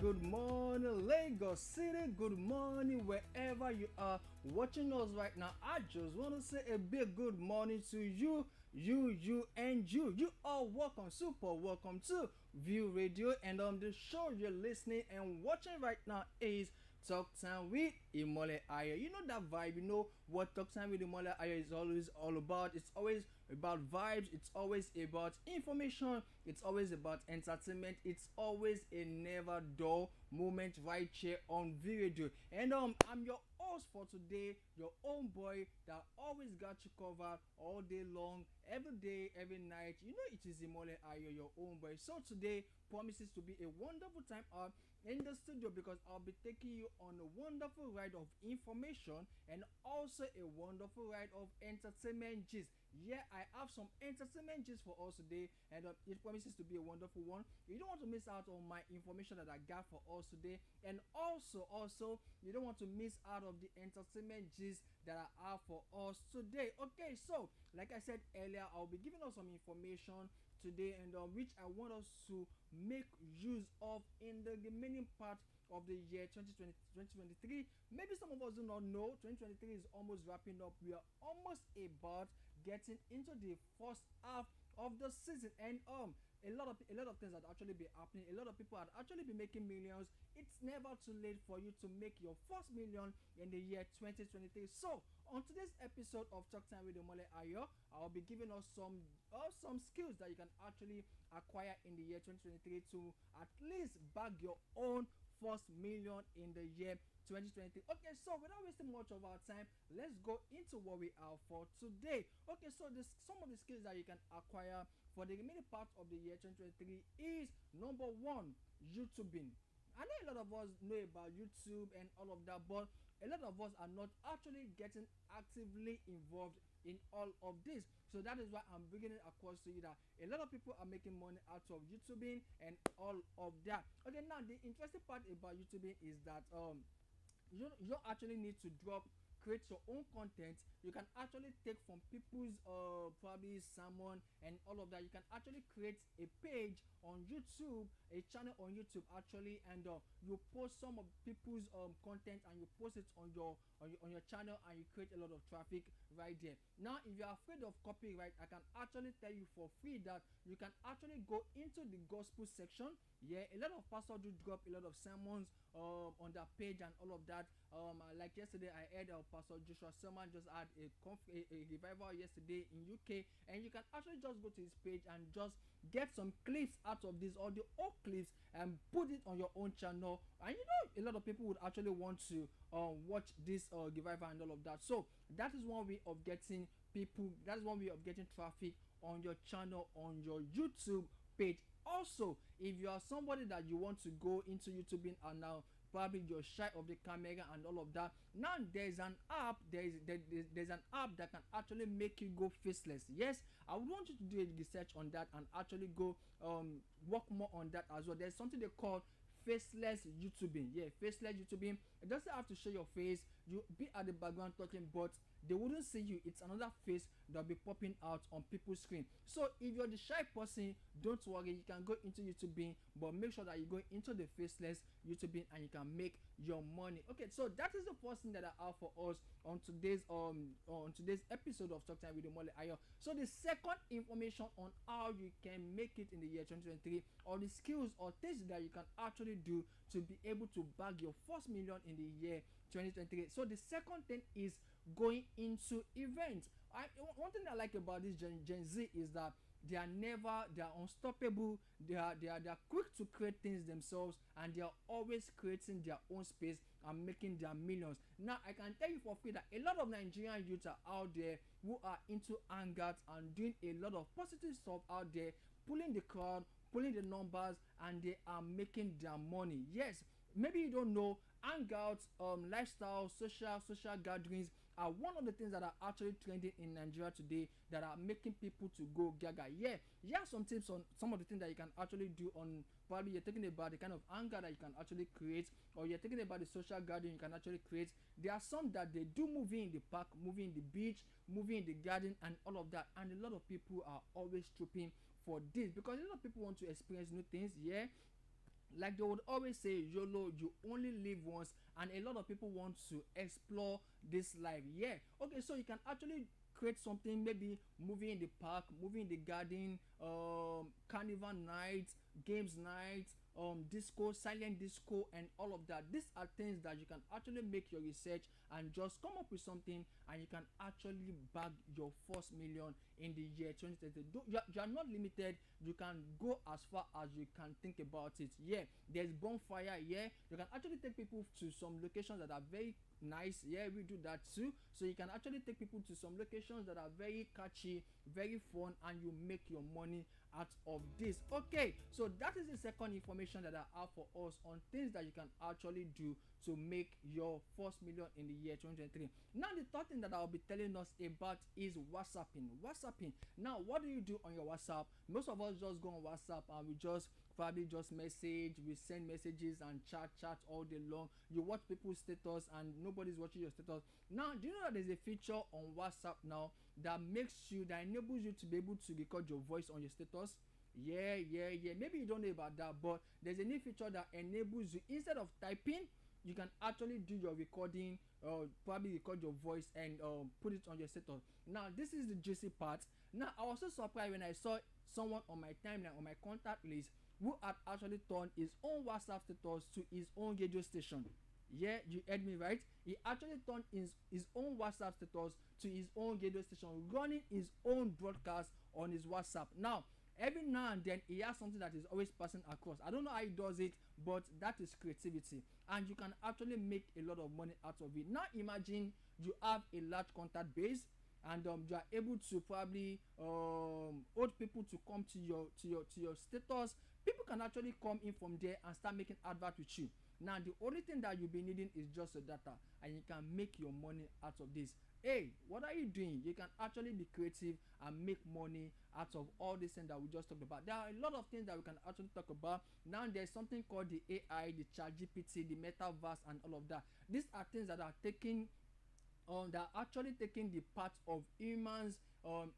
good morning, Lagos City. Good morning, wherever you are watching us right now. I just want to say a big good morning to and you. You are welcome, super welcome to View Radio. And the show you're listening and watching right now is Talk Time with Imole Ayo. You know that vibe. You know what Talk Time with Imole Ayo is always all about. It's always about vibes. It's always about information. It's always about entertainment. It's always a never dull moment right here on video. And I'm your host for today, your own boy that always got you covered all day long, every day, every night. You know it is Imole Ayo, your own boy. So today promises to be a wonderful time out in the studio because I'll be taking you on a wonderful ride of information and also a wonderful ride of entertainment gist. Yeah, I have some entertainment gist for us today, and it promises to be a wonderful one. You don't want to miss out on my information that I got for us today, and also you don't want to miss out of the entertainment gist that I have for us today. Okay, so like I said earlier, I'll be giving us some information today, and which I want us to make use of in the remaining part of the year 2023. Maybe some of us do not know 2023 is almost wrapping up. We are almost about getting into the first half of the season, and a lot of things that actually be happening. A lot of people had actually be making millions. It's never too late for you to make your first million in the year 2023. So on today's episode of Talk Time with Imole Ayo, I'll be giving us some skills that you can actually acquire in the year 2023 to at least bag your own first million in the year 2023. Okay, so without wasting much of our time, let's go into what we have for today. Okay, so some of the skills that you can acquire for the remaining part of the year 2023 is number one, YouTubing. I know a lot of us know about YouTube and all of that, but a lot of us are not actually getting actively involved in all of this. So that is why I'm bringing it across to you that a lot of people are making money out of YouTubing and all of that. Okay, now the interesting part about YouTubing is that you don't actually need to create your own content. You can actually take from people's probably sermon and all of that. You can actually create a page on YouTube, a channel on YouTube actually, and you post some of people's content and you post it on your channel, and you create a lot of traffic right there. Now if you're afraid of copyright, I can actually tell you for free that you can actually go into the gospel section. Yeah, a lot of pastors do drop a lot of sermons on their page and all of that. Like yesterday I heard Pastor Joshua Selman just had a revival yesterday in UK, and you can actually just go to his page and just get some clips out of this audio or clips and put it on your own channel, and you know a lot of people would actually want to watch this revival and all of that. So that is one way of getting people, that is one way of getting traffic on your channel, on your YouTube page. Also, if you are somebody that you want to go into YouTubing and now probably you're shy of the camera and all of that, now there's an app there's an app that can actually make you go faceless. Yes, I would want you to do a research on that and actually go work more on that as well. There's something they call faceless YouTubing. Yeah, faceless YouTubing. It doesn't have to show your face. You be at the background talking, but they wouldn't see you. It's another face that'll be popping out on people's screen. So if you're the shy person, don't worry, you can go into YouTubing, but make sure that you go into the faceless YouTubing and you can make your money. Okay, so that is the first thing that I have for us on today's episode of Talk Time with Imole Ayo. So the second information on how you can make it in the year 2023, or the skills or things that you can actually do to be able to bag your first million in the year 2023. So the second thing is going into events. One thing I like about this Gen Z is that they are unstoppable. They are quick to create things themselves, and they are always creating their own space and making their millions. Now I can tell you for free that a lot of Nigerian youth are out there who are into hangouts and doing a lot of positive stuff out there, pulling the crowd, pulling the numbers, and they are making their money. Yes, maybe you don't know, hangouts, lifestyle, social gatherings are one of the things that are actually trending in Nigeria today, that are making people to go gaga. Yeah, some tips on some of the things that you can actually do on, probably you're talking about the kind of hangout that you can actually create, or you're talking about the social gathering you can actually create. There are some that they do movie in the park, movie in the beach, movie in the garden and all of that, and a lot of people are always trooping for this because a lot of people want to experience new things. Yeah, like they would always say, YOLO, you only live once, and a lot of people want to explore this life. Yeah, okay, so you can actually create something, maybe movie in the park, movie in the garden, carnival night, games night, disco, silent disco, and all of that. These are things that you can actually make your research and just come up with something, and you can actually bag your first million in the year 2030. You are not limited. You can go as far as you can think about it. Yeah, there's bonfire. Yeah, you can actually take people to some locations that are very nice. Yeah, we do that too. So you can actually take people to some locations that are very catchy, very fun, and you make your money out of this. Okay, so that is the second information that I have for us on things that you can actually do to make your first million in the year 2023. Now the third thing that I'll be telling us about is WhatsApping. Now, what do you do on your WhatsApp? Most of us just go on WhatsApp and we just probably just message, we send messages and chat all day long. You watch people's status and nobody's watching your status. Now, do you know that there's a feature on WhatsApp now that enables you to be able to record your voice on your status? Yeah. Maybe you don't know about that, but there's a new feature that enables you, instead of typing, you can actually do your recording, probably record your voice and put it on your status. Now, this is the juicy part. Now, I was so surprised when I saw someone on my timeline, on my contact list, who had actually turned his own WhatsApp status to his own radio station. Yeah, you heard me right. He actually turned his own WhatsApp status to his own radio station, running his own broadcast on his WhatsApp. Now, every now and then he has something that is always passing across. I don't know how he does it, but that is creativity, and you can actually make a lot of money out of it. Now imagine you have a large contact base, and you are able to probably hold people to come to your status. People can actually come in from there and start making advert with you. Now the only thing that you'll be needing is just your data, and you can make your money out of this. Hey, what are you doing? You can actually be creative and make money out of all these things that we just talked about. There are a lot of things that we can actually talk about. Now there's something called the AI, the chat GPT, the metaverse, and all of that. These are things that are taking that are actually taking the part of humans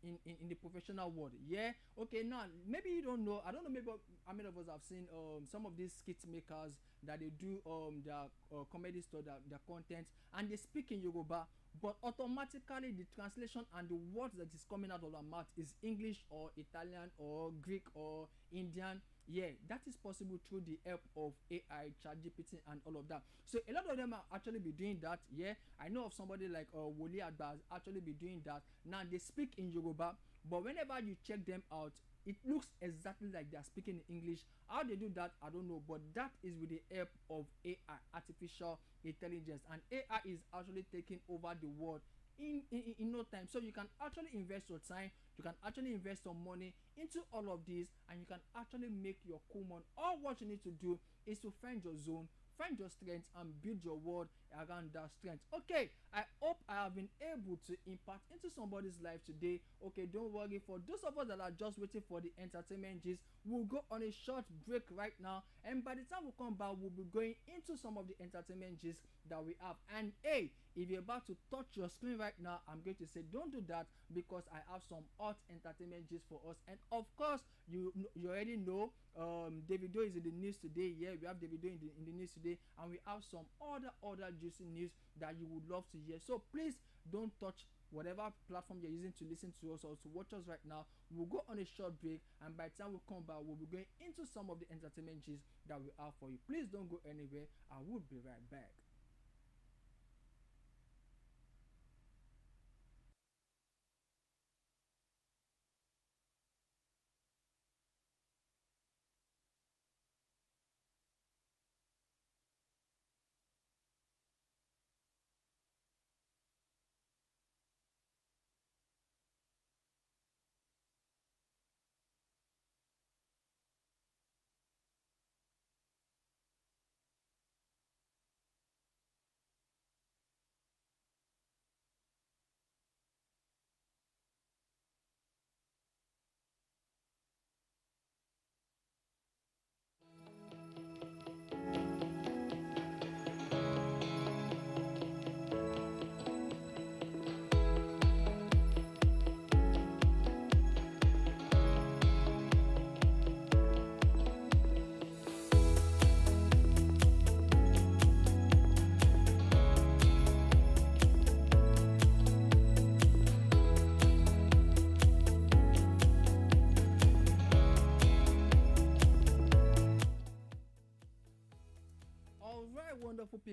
in the professional world. Yeah, okay, now maybe you don't know, I don't know, maybe how many of us have seen some of these skit makers that they do their comedy stuff, their content, and they speak in Yoruba, but automatically the translation and the words that is coming out of their mouth is English or Italian or Greek or Indian. Yeah, that is possible through the help of AI, ChatGPT, and all of that. So a lot of them are actually be doing that. Yeah, I know of somebody like Wole Agba actually be doing that. Now they speak in Yoruba, but whenever you check them out, it looks exactly like they are speaking in English. How they do that, I don't know, but that is with the help of AI, artificial intelligence, and AI is actually taking over the world in no time. So you can actually invest your time, you can actually invest some money into all of this, and you can actually make your cool money. All what you need to do is to find your zone, find your strength, and build your world around that strength. Okay, I hope I have been able to impact into somebody's life today. Okay, don't worry, for those of us that are just waiting for the entertainment gist, we'll go on a short break right now, and by the time we come back, we'll be going into some of the entertainment gist that we have. And hey, if you're about to touch your screen right now, I'm going to say don't do that, because I have some hot entertainment gist for us. And of course, you already know Davido is in the news today. Yeah, we have Davido in the news today, and we have some other juicy news that you would love to hear. So please don't touch whatever platform you're using to listen to us or to watch us right now. We'll go on a short break, and by the time we come back, we'll be going into some of the entertainment gist that we have for you. Please don't go anywhere. I will be right back.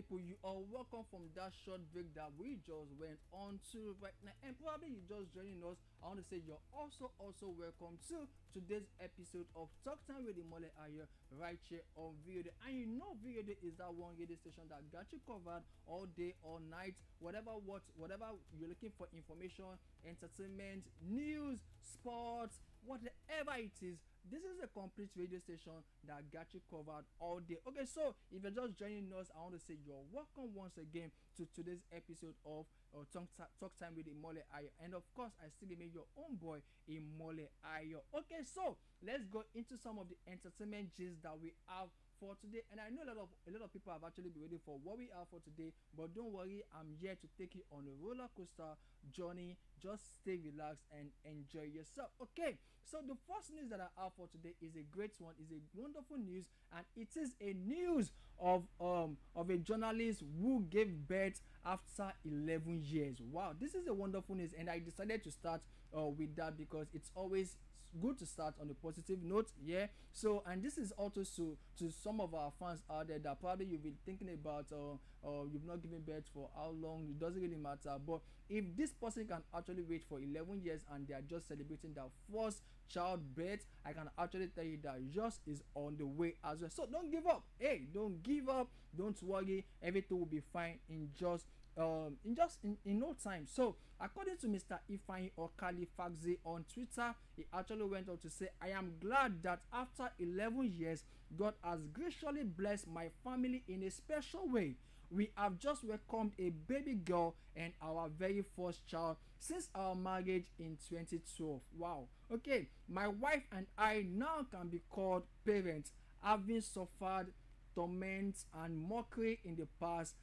people, you are welcome from that short break that we just went on to right now. And probably you just joining us. I want to say you're also welcome to today's episode of Talk Time with Imole Ayo right here on VOD. And you know VOD is that one radio station that got you covered all day, all night, whatever you're looking for information, entertainment, news, sports, whatever it is. This is a complete radio station that got you covered all day. Okay, so if you're just joining us, I want to say you're welcome once again to today's episode of Talk Time with Imole Ayo. And of course, I still remain your own boy, Imole Ayo. Okay, so let's go into some of the entertainment gist that we have for today. And I know a lot of people have actually been waiting for what we have for today, but don't worry, I'm here to take you on a roller coaster journey. Just stay relaxed and enjoy yourself. Okay, so the first news that I have for today is a great one, is a wonderful news, and it is a news of a journalist who gave birth after 11 years. Wow, this is a wonderful news, and I decided to start with that because it's always good to start on a positive note. Yeah, so and this is also to some of our fans out there that probably you've been thinking about you've not given birth for how long, it doesn't really matter. But if this person can actually wait for 11 years and they are just celebrating their first childbirth, I can actually tell you that yours is on the way as well. So don't give up. Hey, don't give up, don't worry, everything will be fine in no time. So according to Mr. Ifeanyi Okalifaxe on Twitter, he actually went on to say, I am glad that after 11 years God has graciously blessed my family in a special way. We have just welcomed a baby girl and our very first child since our marriage in 2012. Wow. Okay, my wife and I now can be called parents, having suffered torment and mockery in the past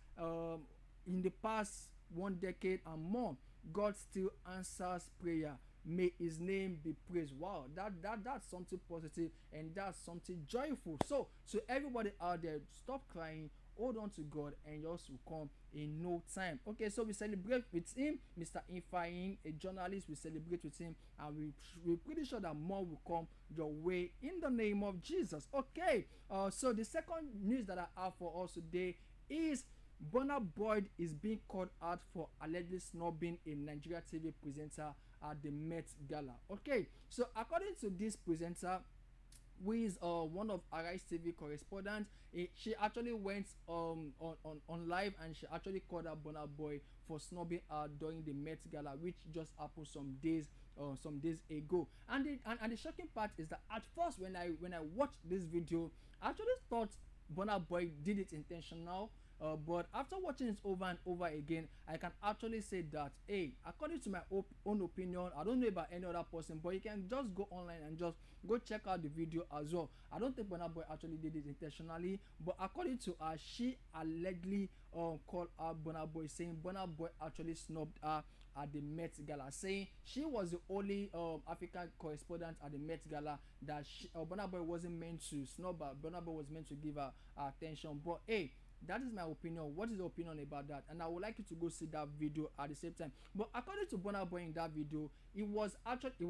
1 decade and more. God still answers prayer. May his name be praised. Wow, that's something positive and that's something joyful. So to everybody out there, stop crying, hold on to God, and yours will come in no time. Okay, so we celebrate with him, Mr. Ifeanyi, a journalist. We celebrate with him, and we're pretty sure that more will come your way in the name of Jesus. Okay, so the second news that I have for us today is Burna Boy is being called out for allegedly snubbing a Nigeria TV presenter at the Met Gala. Okay, so according to this presenter, who is one of Arise TV correspondents, she actually went on live, and she actually called out Burna Boy for snubbing her during the Met Gala, which just happened some days ago. And the shocking part is that at first when I watched this video, I actually thought Burna Boy did it intentional. But after watching it over and over again, I can actually say that, hey, according to my own opinion, I don't know about any other person, but you can just go online and just go check out the video as well. I don't think Burna Boy actually did it intentionally, but according to her, she allegedly called out Burna Boy, saying Burna Boy actually snubbed her at the Met Gala, saying she was the only African correspondent at the Met Gala that Burna Boy wasn't meant to snub her. Burna Boy was meant to give her attention. But hey, that is my opinion. What is your opinion about that? And I would like you to go see that video at the same time. But according to Burna Boy in that video, it was actually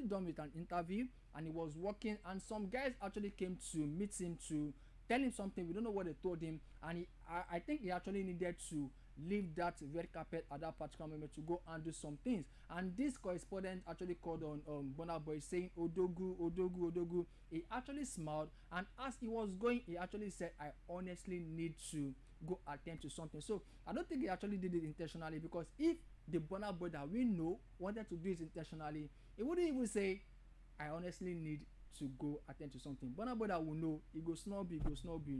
done with an interview, and he was working, and some guys actually came to meet him to tell him something. We don't know what they told him, and I think he actually needed to leave that red carpet at that particular moment to go and do some things. And this correspondent actually called on Burna Boy, saying Odogu, Odogu, Odogu. He actually smiled, and as he was going, he actually said, I honestly need to go attend to something. So I don't think he actually did it intentionally, because if the Burna Boy that we know wanted to do it intentionally, he wouldn't even say, I honestly need to go attend to something. Burna Boy that will know, he go snub you,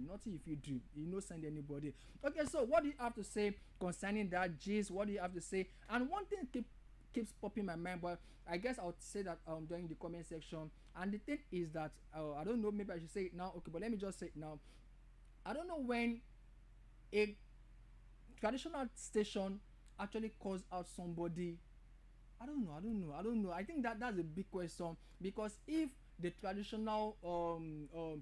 nothing if you do, he no send anybody. Okay, so what do you have to say concerning that gist? What do you have to say? And one thing keeps popping my mind, but I guess I'll say that during the comment section. And the thing is that I don't know, maybe I should say it now. Okay, but let me just say it now. I don't know when a traditional station actually calls out somebody. I don't know. I think that's a big question, because if the traditional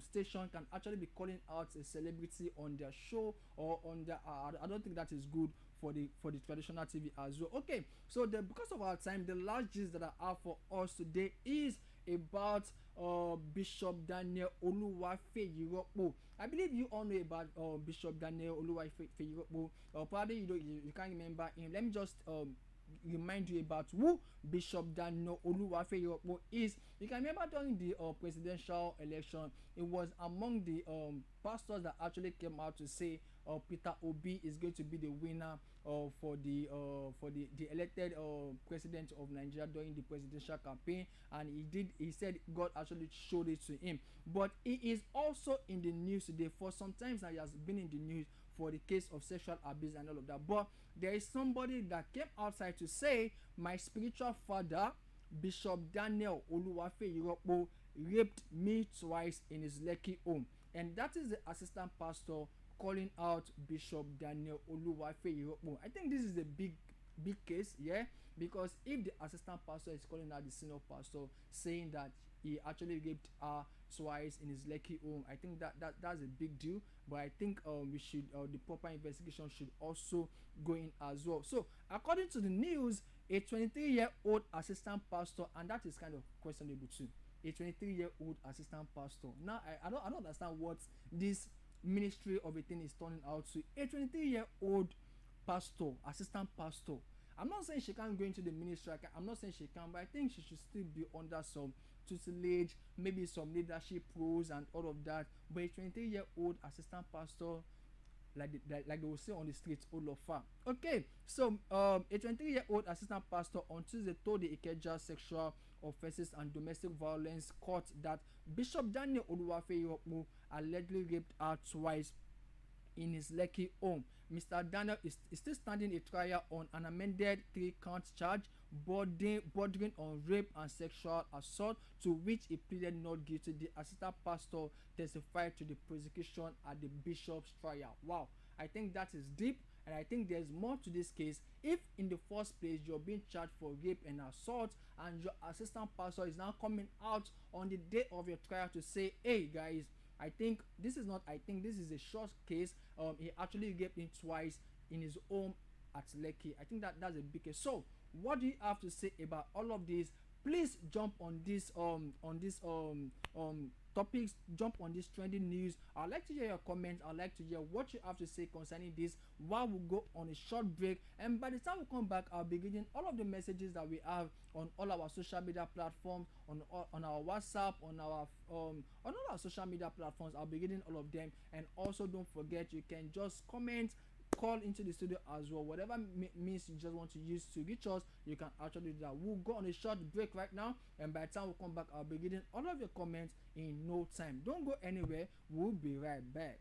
station can actually be calling out a celebrity on their show or on their I don't think that is good for the traditional TV as well. Okay, so because of our time, the last gist that I have for us today is about Bishop Daniel Oluwafeyiropo. I believe you all know about Bishop Daniel Oluwafeyiropo. Probably you can't remember him. Let me just remind you about who Bishop Daniel Oluwafeyiropo is. You can remember during the presidential election, it was among the pastors that actually came out to say Peter Obi is going to be the winner for the elected president of Nigeria during the presidential campaign, and he said God actually showed it to him. But he is also in the news today. For sometimes he has been in the news for the case of sexual abuse and all of that. But there is somebody that came outside to say, my spiritual father, Bishop Daniel Oluwafeyiropo, raped me twice in his Lekki home. And that is the assistant pastor calling out Bishop Daniel Oluwafeyiropo. I think this is a big case, yeah, because if the assistant pastor is calling out the senior pastor saying that he actually raped her twice in his Lekki home, I think that's a big deal. But I think we should the proper investigation should also go in as well. So according to the news, a 23-year-old assistant pastor, and that is kind of questionable too. A 23-year-old assistant pastor. Now I don't understand what this ministry of a thing is turning out to. A 23-year-old pastor, assistant pastor. I'm not saying she can't go into the ministry. I'm not saying she can, but I think she should still be under some tutelage, maybe some leadership roles and all of that. But a 23-year-old assistant pastor, like they will say on the streets, Olofa. Okay, so a 23-year-old assistant pastor on Tuesday told the Ikeja Sexual Offences and Domestic Violence Court that Bishop Daniel Oluwafeyiropo allegedly raped her twice in his Lekki home. Mr. Daniel is still standing a trial on an amended 3-count charge bordering on rape and sexual assault, to which he pleaded not guilty. The assistant pastor testified to the prosecution at the bishop's trial. Wow, I think that is deep, and I think there's more to this case. If in the first place you're being charged for rape and assault, and your assistant pastor is now coming out on the day of your trial to say, hey guys, I think this is a short case. He actually raped him twice in his home at Lekki. I think that's a big case. So what do you have to say about all of this? Please jump on this topics, jump on this trending news. I'd like to hear your comments. I'd like to hear what you have to say concerning this while we go on a short break. And by the time we come back, I'll be reading all of the messages that we have on all our social media platforms, on our WhatsApp, on all our social media platforms. I'll be reading all of them. And also don't forget, you can just comment, call into the studio as well. Whatever means you just want to use to reach us, you can actually do that. We'll go on a short break right now, and by the time we come back, I'll be reading all of your comments in no time. Don't go anywhere. We'll be right back.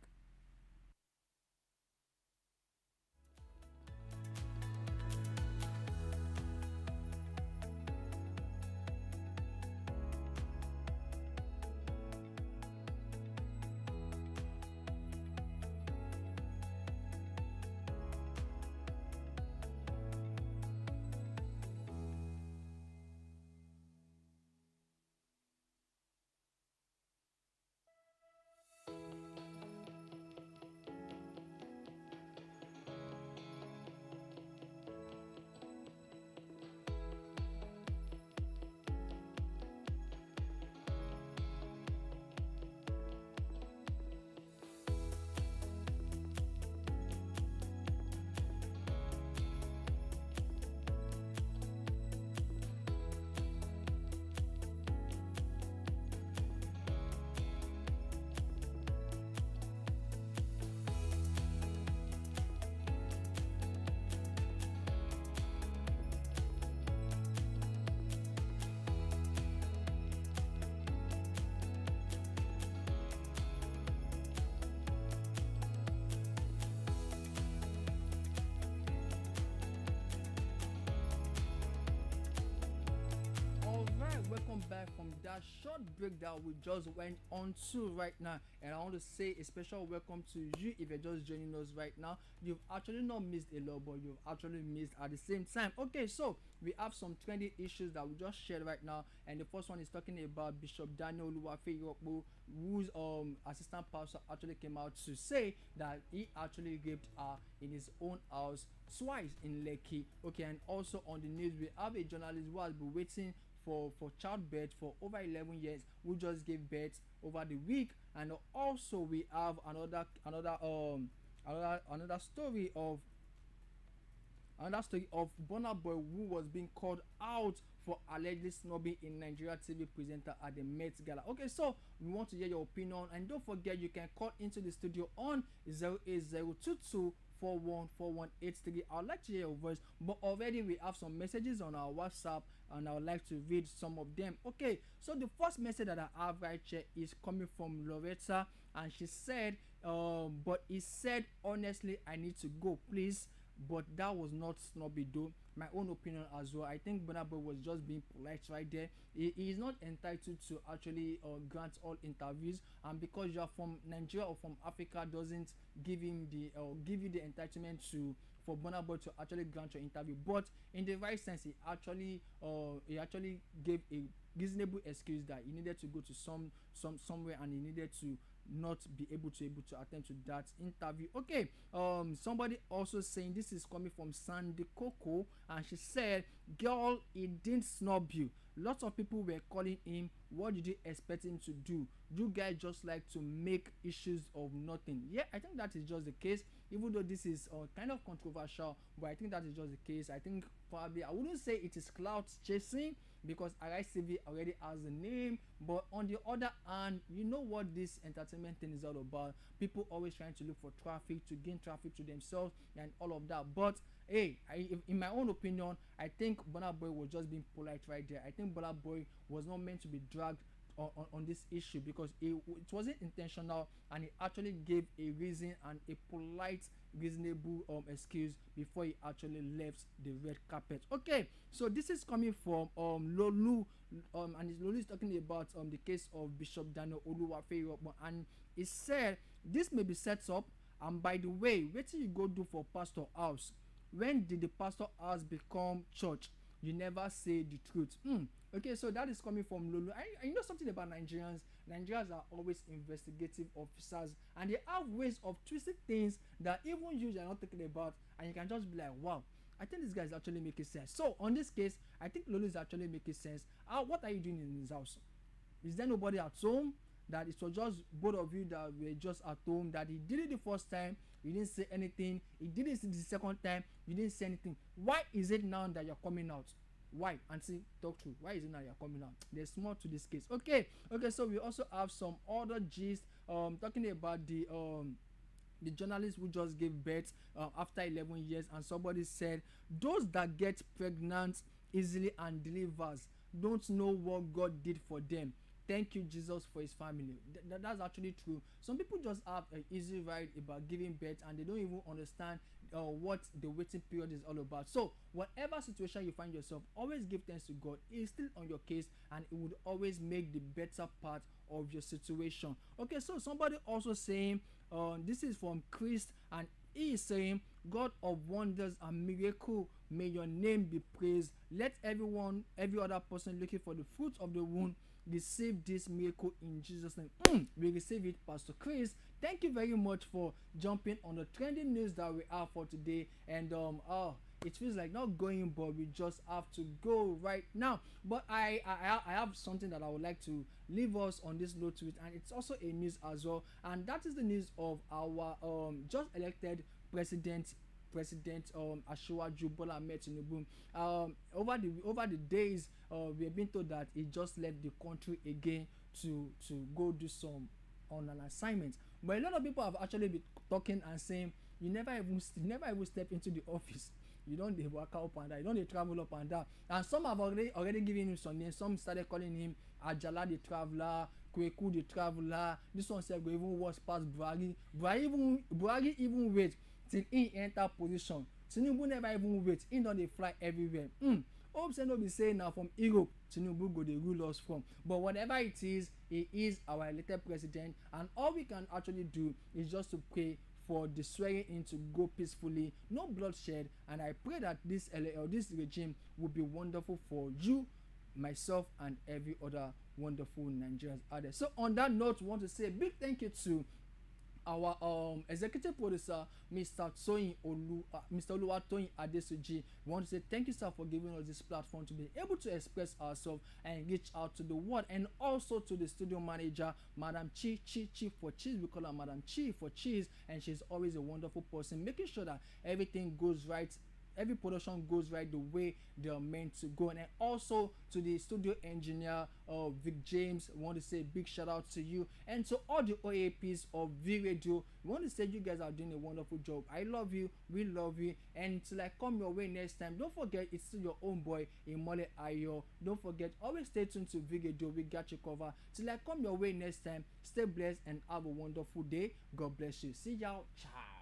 Alright, welcome back from that short break that we just went on to right now. And I want to say a special welcome to you if you're just joining us right now. You've actually not missed a lot, but you've actually missed at the same time. Okay, so we have some trendy issues that we just shared right now. And the first one is talking about Bishop Daniel Oluwafeyiropo, whose assistant pastor actually came out to say that he actually raped her in his own house twice in Lekki. Okay, and also on the news, we have a journalist who has been waiting for childbirth for over 11 years, who just gave birth over the week And also we have another story of Burna Boy, who was being called out for allegedly snubbing a Nigeria TV presenter at the Met Gala. Okay, so we want to hear your opinion, and don't forget you can call into the studio on 08022 414183. I'd like to hear your voice, but already we have some messages on our WhatsApp, and I would like to read some of them. Okay, so the first message that I have right here is coming from Loretta, and she said, but he said honestly, I need to go, please. But that was not snobby though. My own opinion as well. I think Burna Boy was just being polite right there. He is not entitled to actually grant all interviews, and because you are from Nigeria or from Africa doesn't give him the give you the entitlement to for Burna Boy to actually grant your interview. But in the right sense, he actually gave a reasonable excuse that he needed to go to somewhere, and he needed to not be able to attend to that interview. Okay, somebody also saying, this is coming from Sandy Coco, and she said, girl, he didn't snub you. Lots of people were calling him. What did you expect him to do? You guys just like to make issues of nothing. Yeah, I think that is just the case, even though this is kind of controversial, but I think that is just the case. I think probably I wouldn't say it is clout chasing, because RICV already has a name, but on the other hand, you know what this entertainment thing is all about. People always trying to look for traffic, to gain traffic to themselves and all of that. But hey, in my own opinion, I think Burna Boy was just being polite right there. I think Burna Boy was not meant to be dragged on this issue, because it wasn't intentional, and he actually gave a reason and a polite reasonable excuse before he actually left the red carpet. Okay, so this is coming from Lolu, and Lolu is talking about the case of Bishop Daniel Oluwafemi, and he said this may be set up, and by the way, wetin you go do for pastor house? When did the pastor house become church? You never say the truth. Okay, so that is coming from Lulu. I know something about Nigerians. Nigerians are always investigative officers, and they have ways of twisting things that even you are not thinking about, and you can just be like, wow, I think this guy is actually making sense. So on this case, I think Lulu is actually making sense. What are you doing in his house? Is there nobody at home? That it was just both of you that were just at home, that he did it the first time, you didn't say anything, he did it the second time, you didn't say anything. Why is it now that you're coming out? Why? Auntie, talk true. Why is it now you're coming out? There's more to this case. Okay, so we also have some other gist talking about the journalist who just gave birth after 11 years, and somebody said those that get pregnant easily and delivers don't know what God did for them. Thank you, Jesus, for his family. That's actually true. Some people just have an easy ride about giving birth, and they don't even understand what the waiting period is all about. So whatever situation you find yourself, always give thanks to God. He is still on your case, and it would always make the better part of your situation. Okay, so somebody also saying, this is from Chris, and he is saying, God of wonders and miracle, may your name be praised. Let every other person looking for the fruit of the womb receive this miracle in Jesus' name. We receive it, Pastor Chris. Thank you very much for jumping on the trending news that we have for today. And it feels like not going, but we just have to go right now. But I have something that I would like to leave us on this note with, and it's also a news as well, and that is the news of our just elected president Asiwaju Bola Ahmed Tinubu. Over the days, we have been told that he just left the country again to go do some on an assignment. But a lot of people have actually been talking and saying, you never even step into the office. You don't work up and down. You don't travel up and down. And some have already given him some names. Some started calling him Ajala the Traveler, Kweku the Traveler. This one said go even worse past Buhari. Buhari even wait till he enter position. Tinubu never even wait. He don dey fly everywhere. Hope say no be say na from Europe Tinubu go dey rule us from. But whatever it is, he is our elected president, and all we can actually do is just to pray for the swearing in to go peacefully, no bloodshed, and I pray that this regime will be wonderful for you, myself, and every other wonderful Nigerians out there. So on that note, we want to say a big thank you to our executive producer, Mr. Oluwatoyin Adesuji. We want to say thank you, sir, for giving us this platform to be able to express ourselves and reach out to the world, and also to the studio manager, Madam Chi for Cheese. We call her Madam Chi for Cheese, and she's always a wonderful person, making sure that everything goes right, every production goes right the way they are meant to go. And then also to the studio engineer, Vic James, we want to say a big shout out to you, and to all the OAPs of V Radio. We want to say you guys are doing a wonderful job. I love you, we love you, and till I come your way next time, don't forget it's still your own boy Imole Ayo. Don't forget, always stay tuned to V Radio. We got you covered. Till I come your way next time, stay blessed and have a wonderful day. God bless you. See y'all. Ciao.